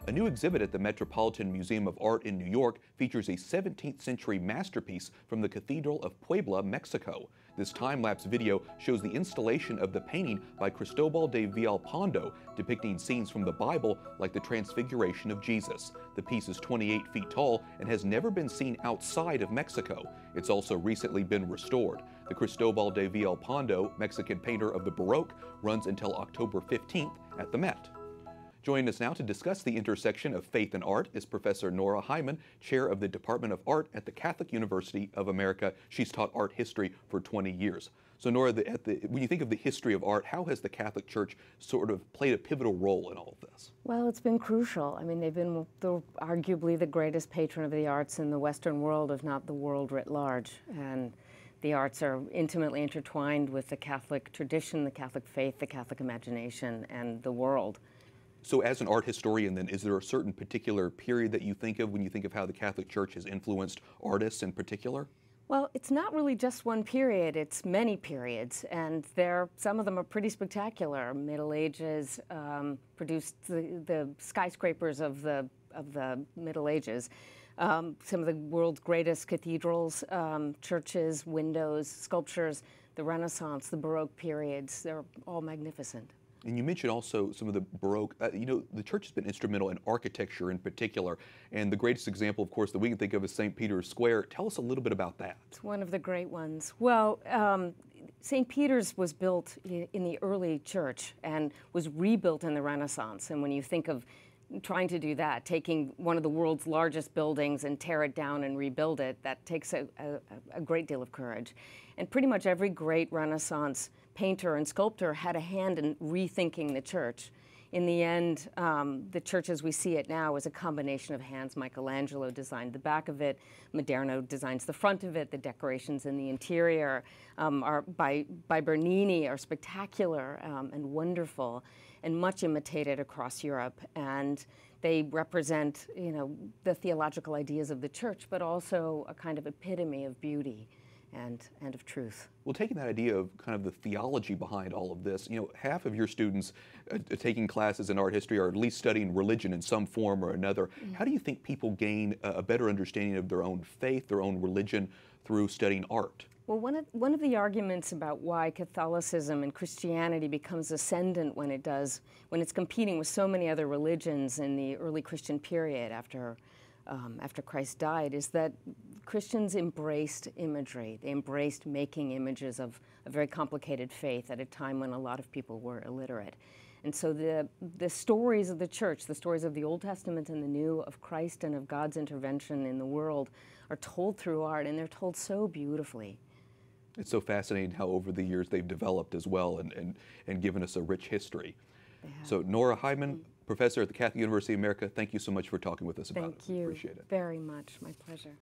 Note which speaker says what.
Speaker 1: A new exhibit at the Metropolitan Museum of Art in New York features a 17th century masterpiece from the Cathedral of Puebla, Mexico. This time-lapse video shows the installation of the painting by Cristobal de Villalpando, depicting scenes from the Bible like the Transfiguration of Jesus. The piece is 28 feet tall and has never been seen outside of Mexico. It's also recently been restored. The Cristobal de Villalpando, Mexican painter of the Baroque, runs until October 15th at the Met. Joining us now to discuss the intersection of faith and art is Professor Nora Heimann, chair of the Department of Art at the Catholic University of America. She's taught art history for 20 years. So Nora, when you think of the history of art, how has the Catholic Church sort of played a pivotal role in all of this?
Speaker 2: Well, it's been crucial. I mean, they've been arguably the greatest patron of the arts in the Western world, if not the world writ large. And the arts are intimately intertwined with the Catholic tradition, the Catholic faith, the Catholic imagination, and the world.
Speaker 1: So as an art historian then, is there a certain particular period that you think of when you think of how the Catholic Church has influenced artists in particular?
Speaker 2: Well, it's not really just one period, it's many periods, and some of them are pretty spectacular. Middle Ages produced the skyscrapers of the Middle Ages. Some of the world's greatest cathedrals, churches, windows, sculptures, the Renaissance, the Baroque periods, they're all magnificent.
Speaker 1: And you mentioned also some of the Baroque, the church has been instrumental in architecture in particular, and the greatest example, of course, that we can think of is St. Peter's Square. Tell us a little bit about that.
Speaker 2: It's one of the great ones. Well, St. Peter's was built in the early church and was rebuilt in the Renaissance, and when you think of trying to do that, taking one of the world's largest buildings and tear it down and rebuild it, that takes a great deal of courage. And pretty much every great Renaissance painter and sculptor had a hand in rethinking the church. In the end, the church as we see it now is a combination of hands. Michelangelo designed the back of it, Moderno designs the front of it, the decorations in the interior by Bernini are spectacular and wonderful, and much imitated across Europe. And they represent, the theological ideas of the church, but also a kind of epitome of beauty and of truth.
Speaker 1: Well, taking that idea of kind of the theology behind all of this, half of your students taking classes in art history are at least studying religion in some form or another. Mm-hmm. How do you think people gain a better understanding of their own faith, their own religion through studying art?
Speaker 2: Well, one of the arguments about why Catholicism and Christianity becomes ascendant when it's competing with so many other religions in the early Christian period after Christ died, is that Christians embraced imagery. They embraced making images of a very complicated faith at a time when a lot of people were illiterate. And so the stories of the church, the stories of the Old Testament and the New, of Christ and of God's intervention in the world, are told through art, and they're told so beautifully.
Speaker 1: It's so fascinating how over the years they've developed as well and given us a rich history. So Nora Heimann, professor at the Catholic University of America, thank you so much for talking with us about it.
Speaker 2: Thank you
Speaker 1: Appreciate it.
Speaker 2: very much. My pleasure.